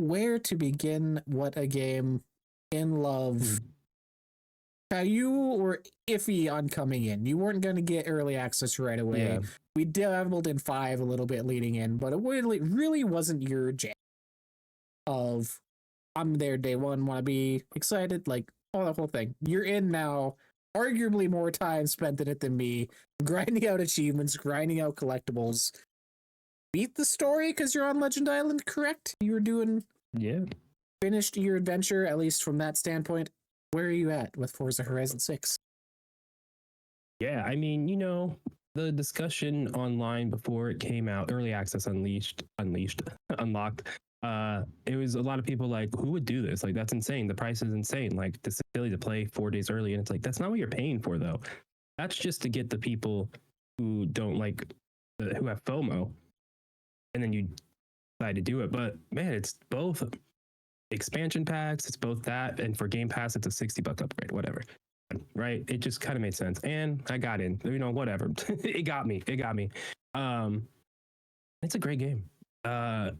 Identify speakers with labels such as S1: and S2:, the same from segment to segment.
S1: where to begin. What a game. In love. Now, you were iffy on coming in. You weren't going to get early access right away.
S2: Yeah.
S1: We dabbled in 5 a little bit leading in, but it really wasn't your jam of, I'm there day one, want to be excited, like, all the whole thing. You're in now, arguably more time spent in it than me, grinding out achievements, grinding out collectibles. Beat the story because you're on Legend Island, correct? You were doing...
S2: Yeah.
S1: Finished your adventure, at least from that standpoint. Where are you at with Forza Horizon 6?
S2: Yeah, I mean, the discussion online before it came out, early access unlocked. It was a lot of people like, who would do this? Like, that's insane. The price is insane. Like, it's silly to play 4 days early. And it's like, that's not what you're paying for, though. That's just to get the people who don't like, who have FOMO. And then you decide to do it. But man, it's both expansion packs, it's both that, and for Game Pass, it's a $60 upgrade, whatever. Right? It just kind of made sense. And I got in, whatever. It got me. It's a great game.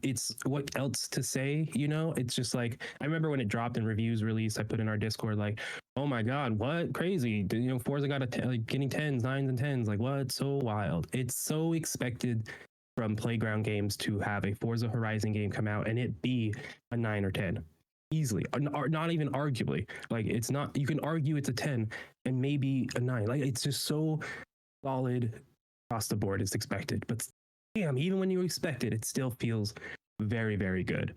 S2: It's what else to say, it's just like, I remember when it dropped and reviews released, I put in our Discord like, oh my god, what crazy, Forza got getting 10s, 9s and 10s, like what, so wild. It's so expected from Playground Games to have a Forza Horizon game come out and it be a 9 or 10 easily, or not even arguably. Like, it's not, you can argue it's a 10 and maybe a 9. Like, it's just so solid across the board. It's expected, but damn, even when you expect it, it still feels very, very good.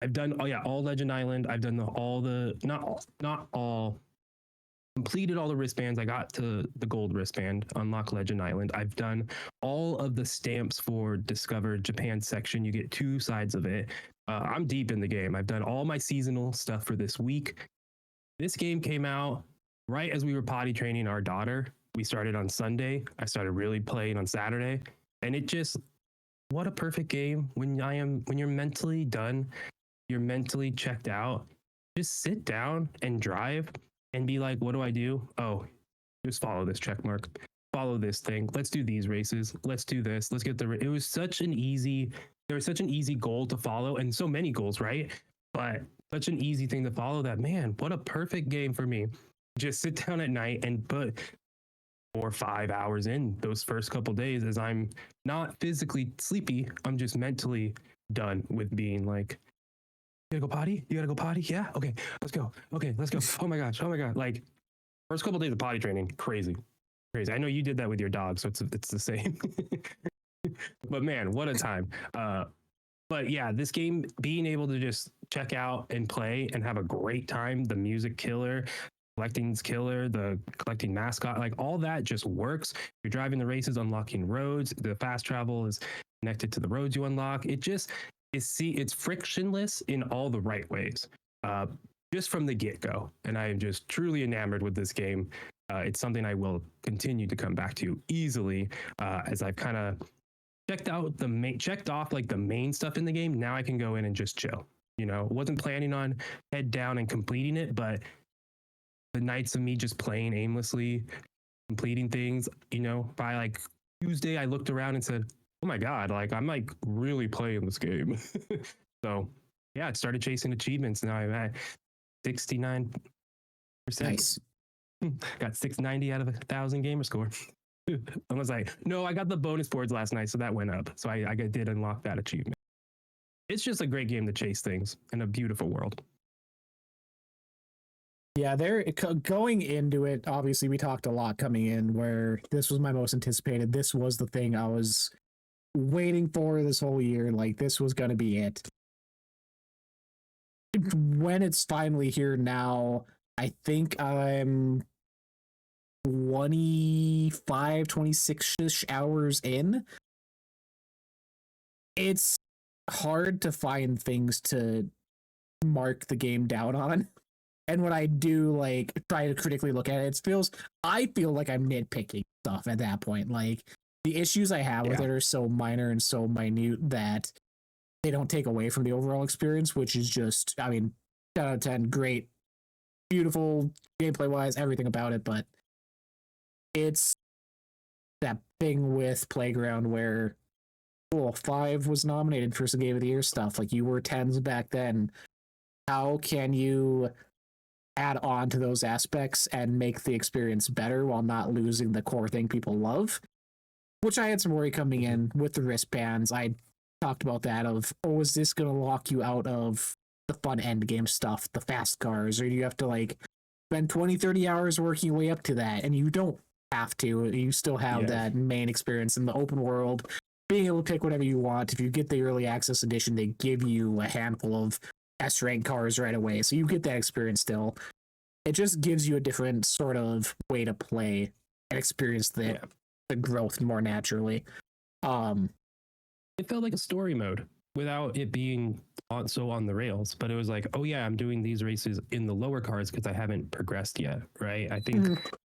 S2: I've done all Legend Island. I've done not all, completed all the wristbands. I got to the gold wristband, unlock Legend Island. I've done all of the stamps for Discover Japan section. You get 2 sides of it. I'm deep in the game. I've done all my seasonal stuff for this week. This game came out right as we were potty training our daughter. We started on Sunday. I started really playing on Saturday. And it just, what a perfect game when you're mentally done, you're mentally checked out. Just sit down and drive and be like, what do I do? Oh, just follow this check mark. Follow this thing. Let's do these races. Let's do this. Let's get it was such an easy goal to follow, and so many goals, right? But such an easy thing to follow that, man, what a perfect game for me. Just sit down at night and put 4 or 5 hours in those first couple days as I'm not physically sleepy. I'm just mentally done with being like, you gotta go potty? You gotta go potty? Yeah? Okay, let's go. Okay, let's go. Oh my gosh. Like, first couple days of potty training, crazy. I know you did that with your dog, so it's the same. But man, what a time. But yeah, this game, being able to just check out and play and have a great time, the music killer, collecting's killer, the collecting mascot, like all that just works. You're driving the races, unlocking roads, the fast travel is connected to the roads you unlock. It's frictionless in all the right ways, just from the get-go. And I am just truly enamored with this game. It's something I will continue to come back to easily, as I've kind of checked off like the main stuff in the game. Now I can go in and just chill. Wasn't planning on head down and completing it, but the nights of me just playing aimlessly, completing things, by like Tuesday, I looked around and said, oh my god, like I'm like really playing this game. So yeah, it started chasing achievements. Now I'm at 69%.
S1: Nice.
S2: Got 690 out of 1,000 gamer score. I was like, no, I got the bonus boards last night, so that went up. So I did unlock that achievement. It's just a great game to chase things in a beautiful world.
S1: Yeah, they're going into it. Obviously, we talked a lot coming in where this was my most anticipated. This was the thing I was waiting for this whole year. Like, this was going to be it. When it's finally here now, I think I'm 25, 26-ish hours in. It's hard to find things to mark the game down on. And when I do, like, try to critically look at it, I feel like I'm nitpicking stuff at that point. Like, the issues I have with it are so minor and so minute that they don't take away from the overall experience, which is just, 10 out of 10, great, beautiful, gameplay-wise, everything about it, but it's that thing with Playground where cool, 5 was nominated for some Game of the Year stuff. Like you were 10s back then. How can you add on to those aspects and make the experience better while not losing the core thing people love? Which I had some worry coming in with the wristbands. I talked about that of, oh, is this going to lock you out of the fun end game stuff, the fast cars, or do you have to like spend 20, 30 hours working your way up to that? And you don't have to. You still have that main experience in the open world, being able to pick whatever you want. If you get the early access edition, they give you a handful of S rank cars right away. So you get that experience still. It just gives you a different sort of way to play and experience the growth more naturally.
S2: It felt like a story mode without it being so on the rails, but it was like, oh yeah, I'm doing these races in the lower cars because I haven't progressed yet, right? I think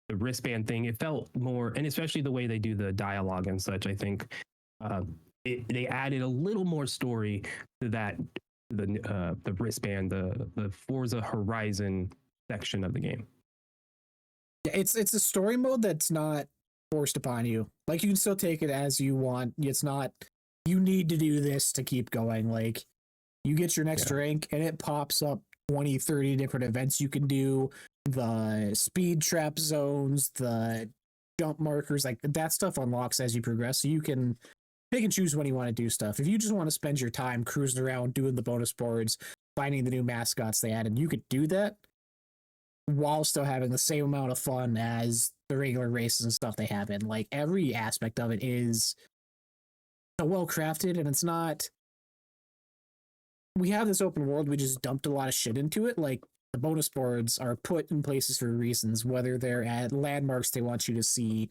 S2: the wristband thing, it felt more, and especially the way they do the dialogue and such, I think they added a little more story to that, the wristband, the Forza Horizon section of the game.
S1: It's a story mode that's not forced upon you. Like you can still take it as you want. It's not, you need to do this to keep going. Like you get your next rank and it pops up 20, 30 different events you can do, the speed trap zones, the jump markers, like that stuff unlocks as you progress. So you can pick and choose when you want to do stuff. If you just want to spend your time cruising around doing the bonus boards, finding the new mascots they added, you could do that while still having the same amount of fun as the regular races and stuff they have in. Like every aspect of it is so well crafted, and it's not, we have this open world, we just dumped a lot of shit into it. Like the bonus boards are put in places for reasons, whether they're at landmarks they want you to see,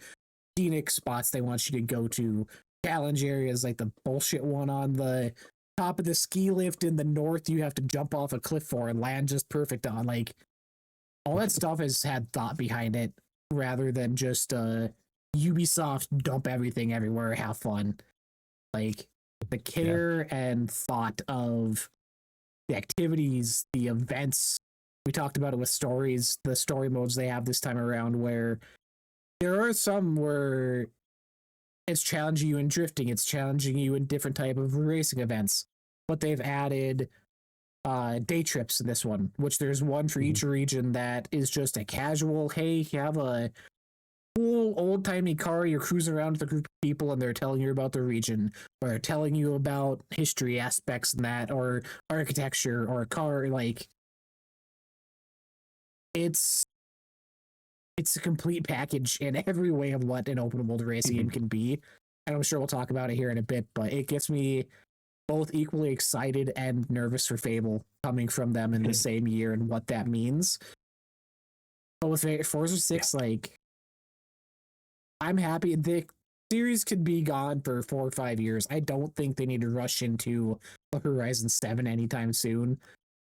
S1: scenic spots they want you to go to, challenge areas like the bullshit one on the top of the ski lift in the north you have to jump off a cliff for and land just perfect on. Like all that stuff has had thought behind it rather than just Ubisoft dump everything everywhere, have fun. Like the care and thought of the activities, the events. We talked about it with stories, the story modes they have this time around, where there are some where it's challenging you in drifting, it's challenging you in different type of racing events, but they've added day trips in this one, which there's one for each region that is just a casual, hey, you have a cool old-timey car, you're cruising around with a group of people and they're telling you about the region, or they're telling you about history aspects in that, or architecture, or a car. Like it's a complete package in every way of what an open world racing game can be. And I'm sure we'll talk about it here in a bit, but it gets me both equally excited and nervous for Fable coming from them in the same year and what that means. But with Forza 6, like, I'm happy. The series could be gone for 4 or 5 years. I don't think they need to rush into Horizon 7 anytime soon.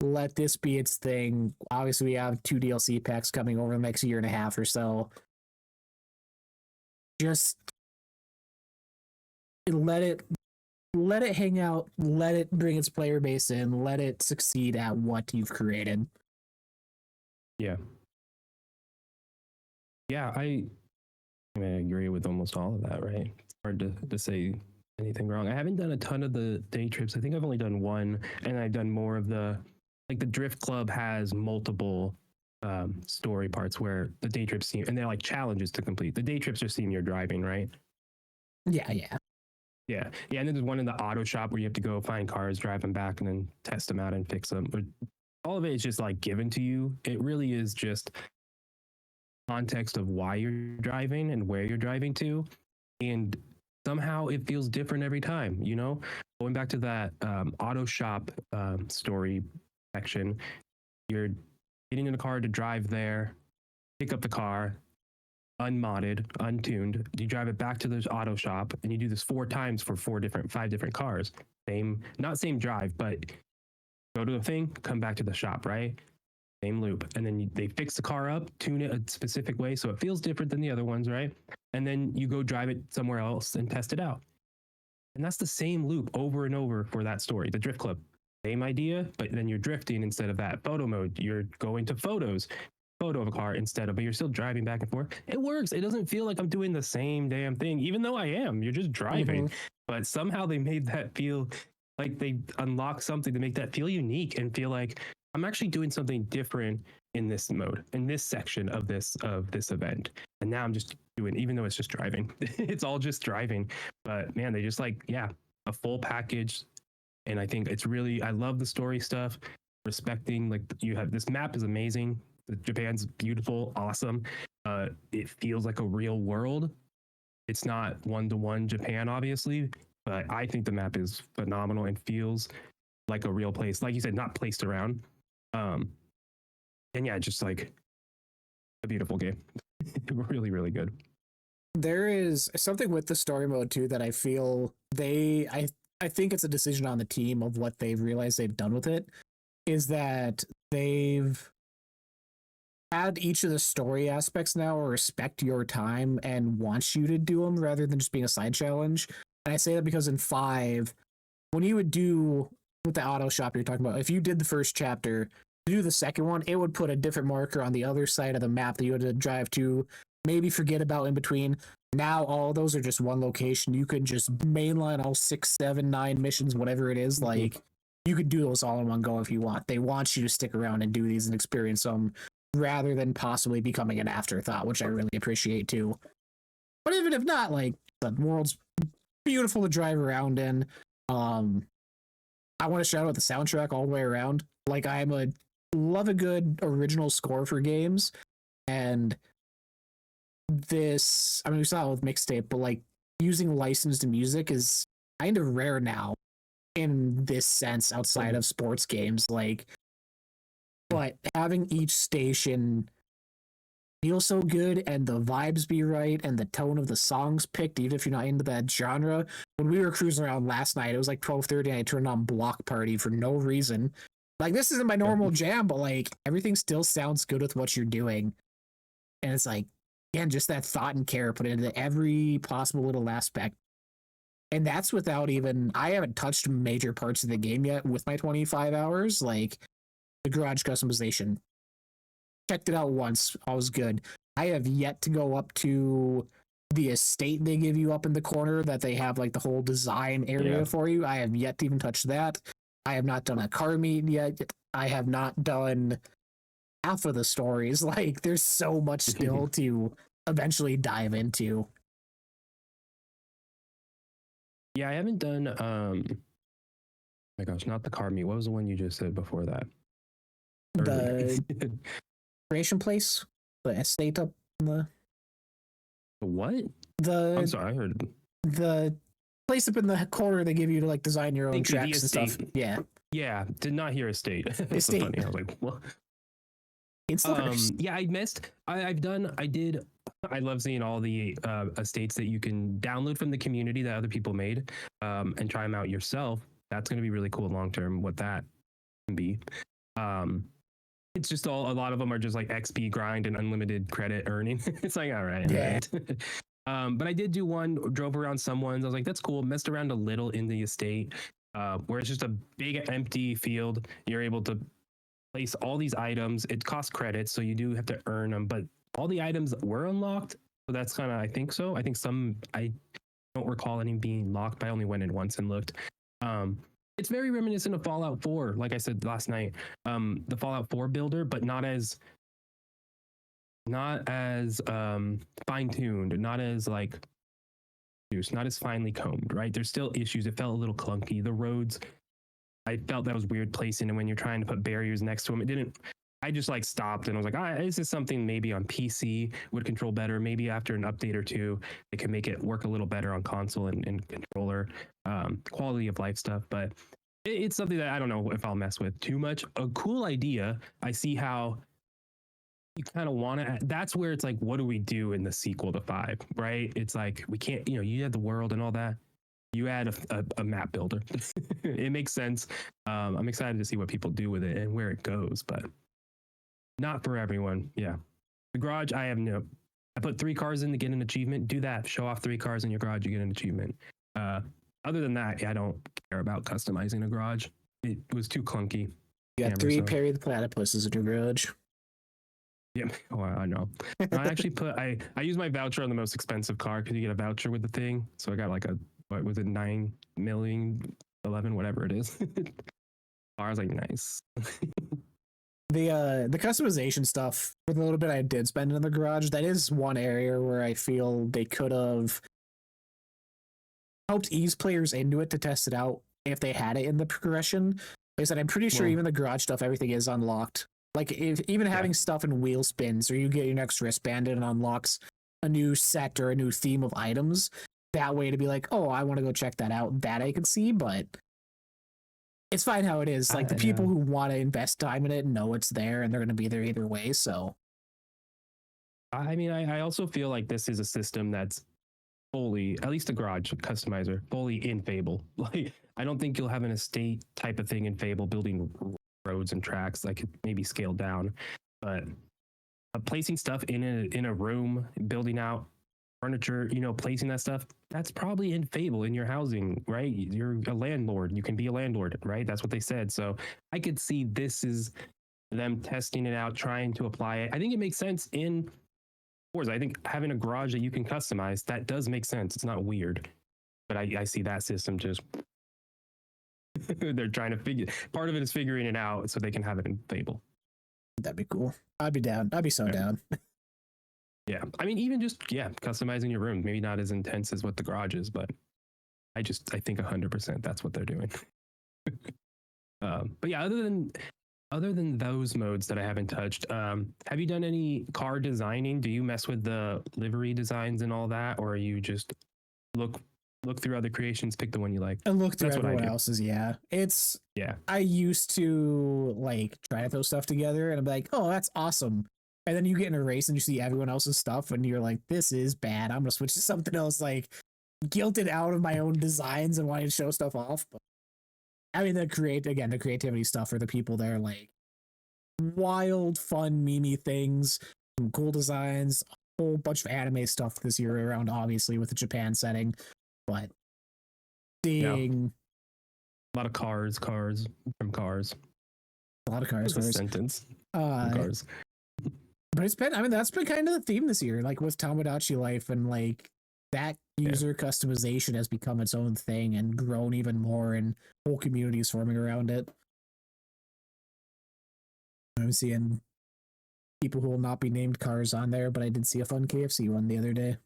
S1: Let this be its thing. Obviously, we have 2 DLC packs coming over the next year and a half or so. Just let it hang out, let it bring its player base in, let it succeed at what you've created.
S2: Yeah, I agree with almost all of that, right? It's hard to say anything wrong. I haven't done a ton of the day trips. I think I've only done one, and I've done more of the, like the Drift Club has multiple story parts where the day trips seem, and they're like challenges to complete. The day trips are seeing you're driving, right?
S1: Yeah.
S2: And then there's one in the auto shop where you have to go find cars, drive them back, and then test them out and fix them. But all of it is just like given to you. It really is just context of why you're driving and where you're driving to, and somehow it feels different every time. You know, going back to that auto shop story section, you're getting in a car to drive there, pick up the car, unmodded, untuned. You drive it back to the auto shop, and you do this 4 times for 5 different cars. Not same drive, but go to a thing, come back to the shop, right? Same loop. And then they fix the car up, tune it a specific way so it feels different than the other ones, right? And then you go drive it somewhere else and test it out. And that's the same loop over and over for that story. The Drift Club, same idea, but then you're drifting instead of that. Photo mode, you're going to photos. photo of a car instead of, but you're still driving back and forth. It works. It doesn't feel like I'm doing the same damn thing, even though I am. You're just driving. But somehow they made that feel like they unlocked something to make that feel unique and feel like I'm actually doing something different in this mode, in this section of this event. And now I'm just doing, even though it's just driving, it's all just driving. But man, they just like, yeah, a full package. And I think it's really, I love the story stuff, respecting, like, you have, this map is amazing. Japan's beautiful, awesome. It feels like a real world. It's not one-to-one Japan, obviously, but I think the map is phenomenal and feels like a real place. Like you said, not placed around. And yeah, just like a beautiful game. Really, really good.
S1: There is something with the story mode too that I feel I think it's a decision on the team of what they've realized they've done with it, is that they've had each of the story aspects now respect your time and wants you to do them rather than just being a side challenge. And I say that because in 5, when you would do with the auto shop you're talking about, if you did the first chapter, to do the second one, it would put a different marker on the other side of the map that you had to drive to, maybe forget about in between. Now all those are just one location. You could just mainline all 6, 7, 9 missions, whatever it is. Like, you could do those all in one go if you want. They want you to stick around and do these and experience them rather than possibly becoming an afterthought, which I really appreciate too. But even if not, like, the world's beautiful to drive around in. I want to shout out the soundtrack all the way around. Like, love a good original score for games, and this, I mean, we saw it with mixtape, but like using licensed music is kind of rare now in this sense outside of sports games. Like, but having each station feel so good and the vibes be right and the tone of the songs picked, even if you're not into that genre. When we were cruising around last night, it was like 12:30 and I turned on Block Party for no reason. Like, this isn't my normal jam, but like everything still sounds good with what you're doing. And it's like, again, just that thought and care put into every possible little aspect. And that's without even, I haven't touched major parts of the game yet with my 25 hours, like the garage customization. Checked it out once, all was good. I have yet to go up to the estate they give you up in the corner that they have like the whole design area for you. I have yet to even touch that. I have not done a car meet yet. I have not done half of the stories. Like, there's so much still to eventually dive into.
S2: Yeah, I haven't done oh my gosh, not the car meet. What was the one you just said before that?
S1: The creation place, the estate up in the
S2: what?
S1: I'm
S2: sorry, I heard
S1: the place up in the corner they give you to like design your own tracks and stuff.
S2: Yeah, did not hear estate. That's so funny. I was like, what?
S1: It's
S2: yeah, I love seeing all the estates that you can download from the community that other people made, and try them out yourself. That's going to be really cool long term, what that can be. It's just a lot of them are just like XP grind and unlimited credit earning. It's like, all right. But I did do one, drove around some ones. I was like, that's cool. Messed around a little in the estate, where it's just a big empty field. You're able to place all these items. It costs credits, so you do have to earn them, but all the items were unlocked. So that's kind of, I think so. I think I don't recall any being locked, but I only went in once and looked. It's very reminiscent of Fallout 4, like I said last night. The Fallout 4 builder, but not as fine-tuned, not as like not as finely combed, right? There's still issues. It felt a little clunky. The roads, I felt that was weird placing, and when you're trying to put barriers next to them, it didn't. I just like stopped and I was like, this is something maybe on PC would control better. Maybe after an update or two, they can make it work a little better on console and controller, quality of life stuff. But it's something that I don't know if I'll mess with too much. A cool idea. I see how you kind of want to. That's where it's like, what do we do in the sequel to 5, right? It's like, we can't, you had the world and all that. You add a map builder. It makes sense. I'm excited to see what people do with it and where it goes, but not for everyone. Yeah. The garage, I put 3 cars in to get an achievement. Do that. Show off 3 cars in your garage, you get an achievement. Other than that, I don't care about customizing a garage. It was too clunky.
S1: You got 3 Perry the Platypuses in your garage.
S2: Yeah, oh, I know. No, I actually I use my voucher on the most expensive car because you get a voucher with the thing. So I got like a, what was it, 9 million, 11, whatever it is. I was like, nice.
S1: The customization stuff for the little bit I did spend in the garage, that is one area where I feel they could have helped ease players into it to test it out if they had it in the progression. Like I said, I'm pretty sure
S2: Well,
S1: even the garage stuff, everything is unlocked. Like if even having stuff in wheel spins, or you get your next wristband and it unlocks a new set or a new theme of items, that way to be like, oh, I want to go check that out. That I can see, but it's fine how it is. Like the people who want to invest time in it know it's there and they're going to be there either way. So,
S2: I mean, I also feel like this is a system that's fully, at least a garage customizer, fully in Fable. Like, I don't think you'll have an estate type of thing in Fable building roads and tracks, like maybe scaled down, but placing stuff in a room, building out furniture, you know, placing that stuff, that's probably in Fable in your housing, right? You're a landlord, you can be a landlord, right? That's what they said. So I could see this is them testing it out, trying to apply it. I think it makes sense in Forza. I think having a garage that you can customize, that does make sense. It's not weird, but I see that system just they're trying to figure, part of it is figuring it out so they can have it in Fable.
S1: that'd be cool. I'd be down. I'd be so down.
S2: Yeah. I mean, even just, customizing your room, maybe not as intense as what the garage is, but I think 100% that's what they're doing. But yeah, other than those modes that I haven't touched, have you done any car designing? Do you mess with the livery designs and all that, or are you just look through other creations, pick the one you like?
S1: I look through
S2: That's
S1: everyone else's. Yeah, it's
S2: yeah.
S1: I used to like try to throw stuff together, and I'm like, oh, that's awesome. And then you get in a race and you see everyone else's stuff, and you're like, this is bad. I'm gonna switch to something else. Like guilted out of my own designs and wanting to show stuff off. But I mean, the creativity stuff for the people there, like wild, fun, memey things, some cool designs, a whole bunch of anime stuff this year around, obviously with the Japan setting, but seeing
S2: a lot of cars, from cars.
S1: A lot of cars.
S2: That's a sentence.
S1: Cars. But it's been, I mean, that's been kind of the theme this year, like with Tomodachi Life, and like that user customization has become its own thing and grown even more, and whole communities forming around it. I'm seeing people who will not be named cars on there, but I did see a fun KFC one the other day.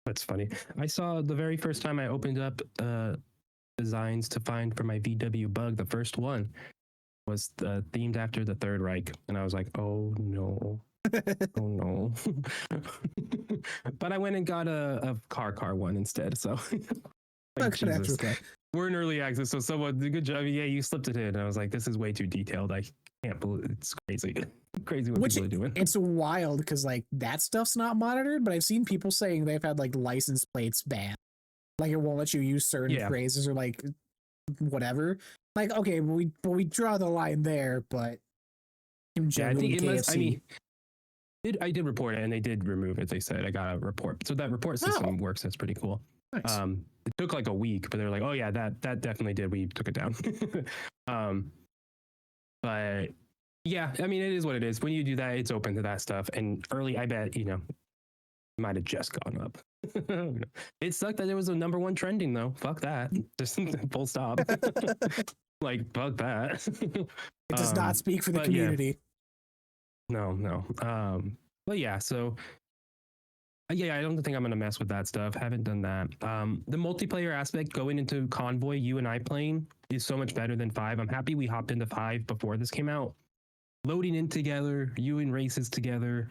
S2: That's funny. I saw the very first time I opened up designs to find for my VW Bug, the first one was themed after the Third Reich, and I was like, oh no. Oh no. But I went and got a car one instead, so like, Jesus. Okay. We're in early access, so someone, good job. Yeah, you slipped it in. And I was like, this is way too detailed. I can't believe it's crazy. Crazy what people are doing.
S1: It's wild because like that stuff's not monitored, but I've seen people saying they've had like license plates banned. Like it won't let you use certain phrases or like whatever. Like, okay, we draw the line there, but
S2: I think it must, I mean, I did report it and they did remove it. They said I got a report. So that report system works. That's pretty cool. Nice. It took like a week, but they're like, oh yeah, that definitely did. We took it down. But yeah, I mean, it is what it is. When you do that, it's open to that stuff. And early, I bet, you know, might have just gone up. It sucked that it was a #1 trending though. Fuck that. Just full stop. Like, fuck that.
S1: It does not speak for the community.
S2: Yeah. No. But yeah, so yeah, I don't think I'm gonna mess with that stuff. Haven't done that. The multiplayer aspect going into Convoy, you and I playing, is so much better than 5. I'm happy we hopped into 5 before this came out. Loading in together, you in races together,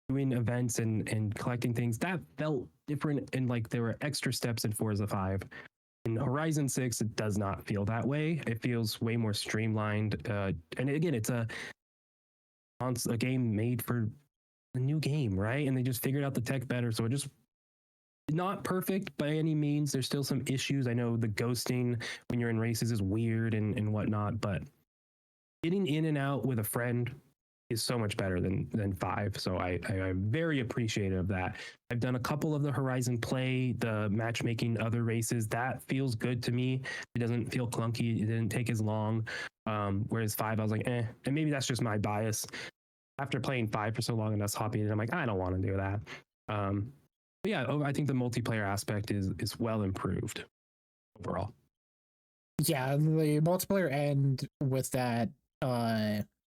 S2: doing events and collecting things, that felt different, and like there were extra steps in Forza 5. In Horizon 6, it does not feel that way. It feels way more streamlined. And again, it's a game made for a new game, right? And they just figured out the tech better. So it just not perfect by any means. There's still some issues. I know the ghosting when you're in races is weird and whatnot, but getting in and out with a friend is so much better than 5. So I'm very appreciative of that. I've done a couple of the Horizon play, the matchmaking, other races. That feels good to me. It doesn't feel clunky. It didn't take as long. Whereas 5, I was like, eh. And maybe that's just my bias. After playing 5 for so long and us hopping in, I'm like, I don't want to do that. But yeah, I think the multiplayer aspect is well improved overall.
S1: Yeah, the multiplayer and with that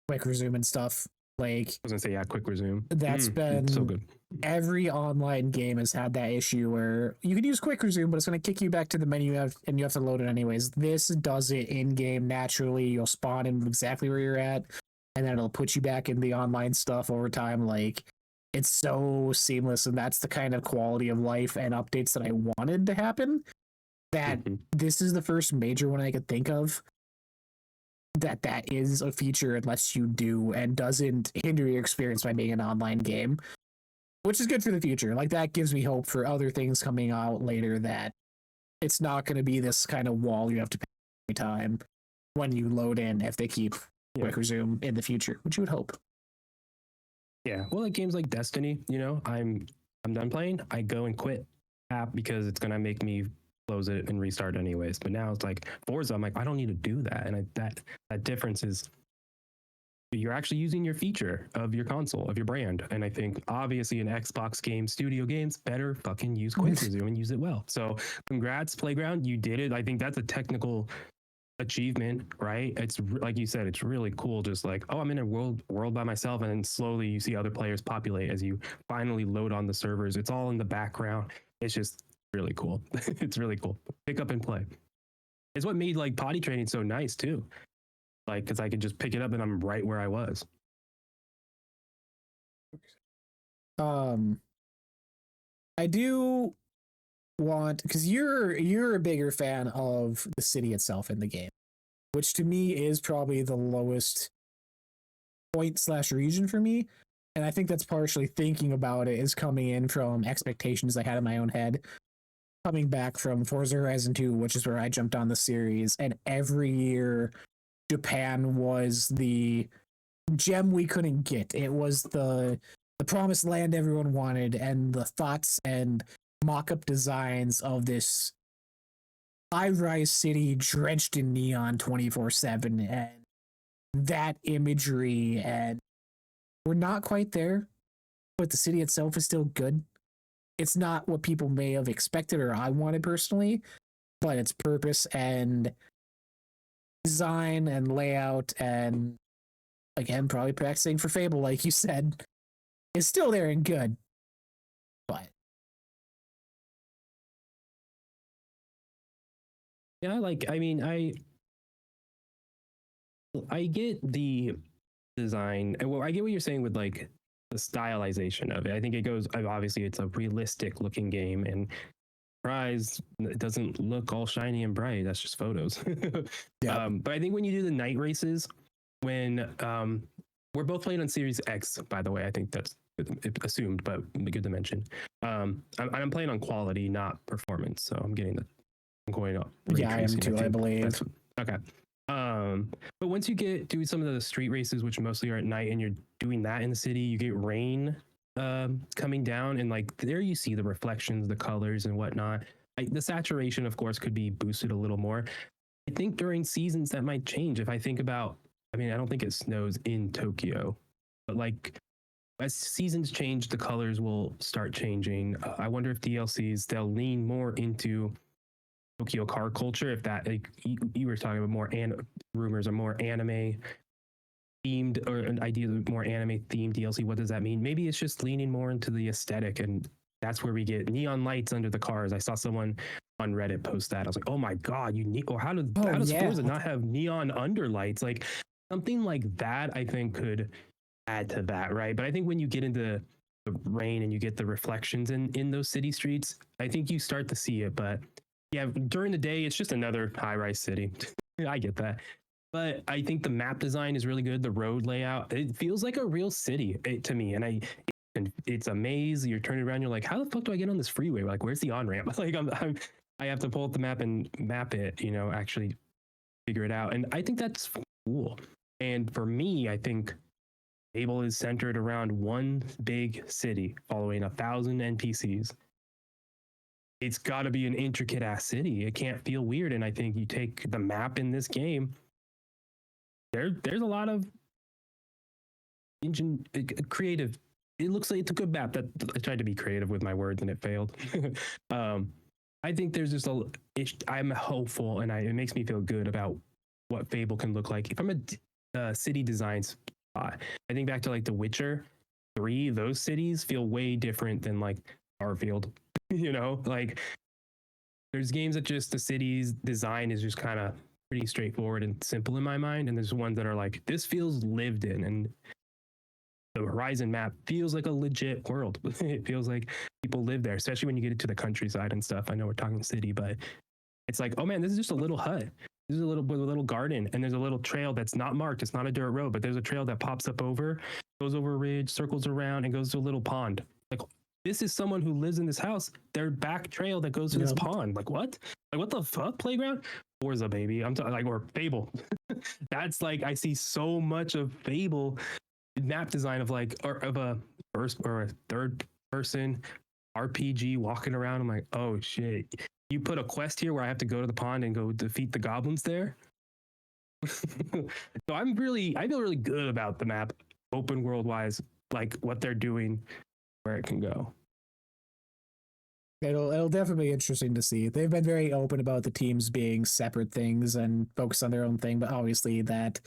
S1: quick resume and stuff, like
S2: I was gonna say, yeah, quick resume.
S1: That's been
S2: so good.
S1: Every online game has had that issue where you can use quick resume, but it's going to kick you back to the menu and you have to load it anyways. This does it in game naturally. You'll spawn in exactly where you're at, and then it'll put you back in the online stuff over time. Like, it's so seamless, and that's the kind of quality of life and updates that I wanted to happen. That this is the first major one I could think of that is a feature it lets you do and doesn't hinder your experience by being an online game, which is good for the future. Like, that gives me hope for other things coming out later, that it's not going to be this kind of wall you have to pay every time when you load in if they keep quick resume in the future, which you would hope.
S2: Yeah, well, like games like Destiny, you know, I'm done playing, I go and quit app because it's gonna make me close it and restart anyways. But now it's like Forza, I'm like, I don't need to do that, and that difference is you're actually using your feature of your console, of your brand. And I think obviously an Xbox game, studio games, better fucking use quick resume and use it well. So congrats, Playground, you did it. I think that's a technical achievement, right? It's like you said, it's really cool. Just like, oh, I'm in a world by myself, and then slowly you see other players populate as you finally load on the servers. It's all in the background. It's just really cool. It's really cool. Pick up and play. It's what made like potty training so nice too. Like, because I could just pick it up and I'm right where I was.
S1: I do want, because you're a bigger fan of the city itself in the game, which to me is probably the lowest point/region for me. And I think that's partially thinking about it is coming in from expectations I had in my own head, coming back from Forza Horizon 2, which is where I jumped on the series, and every year Japan was the gem we couldn't get. It was the promised land everyone wanted, and the thoughts and mock-up designs of this high-rise city drenched in neon 24/7, and that imagery, and we're not quite there, but the city itself is still good. It's not what people may have expected or I wanted personally, but its purpose and design and layout, and again, probably practicing for Fable, like you said, is still there and good. But
S2: yeah, like, I mean, I get the design, and well, I get what you're saying with like the stylization of it. I think it goes, obviously it's a realistic looking game, and surprise, it doesn't look all shiny and bright. That's just photos.
S1: yeah.
S2: But I think when you do the night races, when we're both playing on Series X, by the way, I think that's assumed, but good to mention. I'm playing on quality, not performance, so I'm going up.
S1: Yeah, I am too, I believe.
S2: Okay. But once you do some of the street races, which mostly are at night, and you're doing that in the city, you get rain coming down, and like there you see the reflections, the colors and whatnot. The saturation, of course, could be boosted a little more. I think during seasons that might change. If I think about, I mean, I don't think it snows in Tokyo, but like as seasons change, the colors will start changing. I wonder if DLCs, they'll lean more into Tokyo car culture. If that, like you were talking about, more rumors are more anime themed, or an idea of more anime themed DLC. What does that mean? Maybe it's just leaning more into the aesthetic, and that's where we get neon lights under the cars. I saw someone on Reddit post that. I was like, oh my god, you need, or how does Forza not have neon underlights? Like something like that, I think could add to that, right? But I think when you get into the rain and you get the reflections in those city streets, I think you start to see it. But yeah, during the day, it's just another high-rise city. I get that. But I think the map design is really good. The road layout, it feels like a real city to me. And it's a maze. You're turning around. You're like, how the fuck do I get on this freeway? Like, where's the on-ramp? Like, I have to pull up the map and map it, you know, actually figure it out. And I think that's cool. And for me, I think Fable is centered around one big city following 1,000 NPCs. It's got to be an intricate ass city. It can't feel weird. And I think you take the map in this game, there's a lot of creative. It looks like it's a good map. That I tried to be creative with my words and it failed. I think there's just I'm hopeful, and it makes me feel good about what Fable can look like from a city design spot. I think back to like The Witcher 3. Those cities feel way different than like Starfield. You know, like there's games that just the city's design is just kind of pretty straightforward and simple in my mind, and there's ones that are like, this feels lived in, and the Horizon map feels like a legit world. It feels like people live there, especially when you get into the countryside and stuff. I know we're talking city, but it's like, oh man, this is just a little hut. This is a little garden, and there's a little trail that's not marked. It's not a dirt road, but there's a trail that pops up goes over a ridge, circles around, and goes to a little pond. Like, this is someone who lives in this house. Their back trail that goes to this pond. Like, what? Like, what the fuck? Playground? Forza, baby. I'm talking like, or Fable. That's like, I see so much of Fable map design of like, or of a first or a third person RPG walking around. I'm like, oh shit. You put a quest here where I have to go to the pond and go defeat the goblins there. So I feel really good about the map, open world wise, like what they're doing, where it can go.
S1: It'll definitely be interesting to see. They've been very open about the teams being separate things and focus on their own thing, but obviously that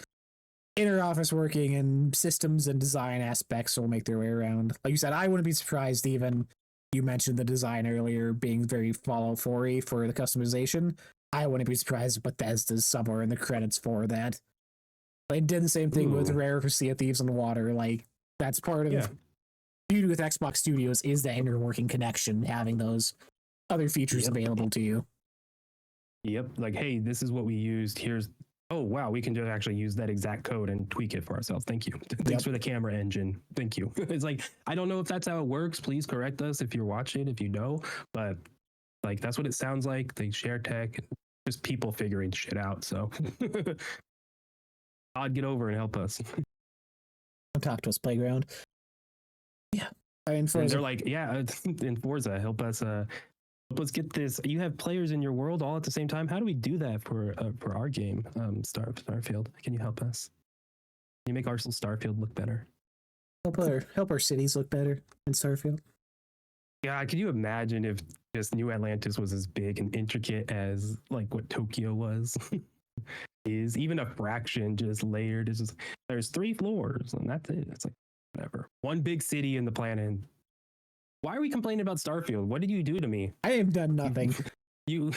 S1: inner office working and systems and design aspects will make their way around. Like you said, I wouldn't be surprised even. You mentioned the design earlier being very Fallout 4-y for the customization. I wouldn't be surprised if Bethesda's somewhere in the credits for that. They did the same thing with Rare for Sea of Thieves on the Water. Like, that's part of beauty with Xbox Studios is that inner working connection, having those other features available to you.
S2: Yep. Like, hey, this is what we used. Oh, wow, we can just actually use that exact code and tweak it for ourselves. Thank you. Thanks for the camera engine. Thank you. It's like, I don't know if that's how it works. Please correct us if you're watching, if you know. But like, that's what it sounds like. They share tech, just people figuring shit out. So God, get over and help us.
S1: Don't talk to us, Playground. Yeah. I mean,
S2: and they're like, yeah, in Forza, help us get this. You have players in your world all at the same time. How do we do that for our game, Starfield? Can you help us? Can you make Arsenal Starfield look better?
S1: Help our cities look better in Starfield.
S2: Yeah, can you imagine if just New Atlantis was as big and intricate as like what Tokyo was? Is even a fraction just layered? It's just there's 3 floors and that's it. It's like whatever. One big city in the planet. Why are we complaining about Starfield? What did you do to me?
S1: I have done nothing.
S2: You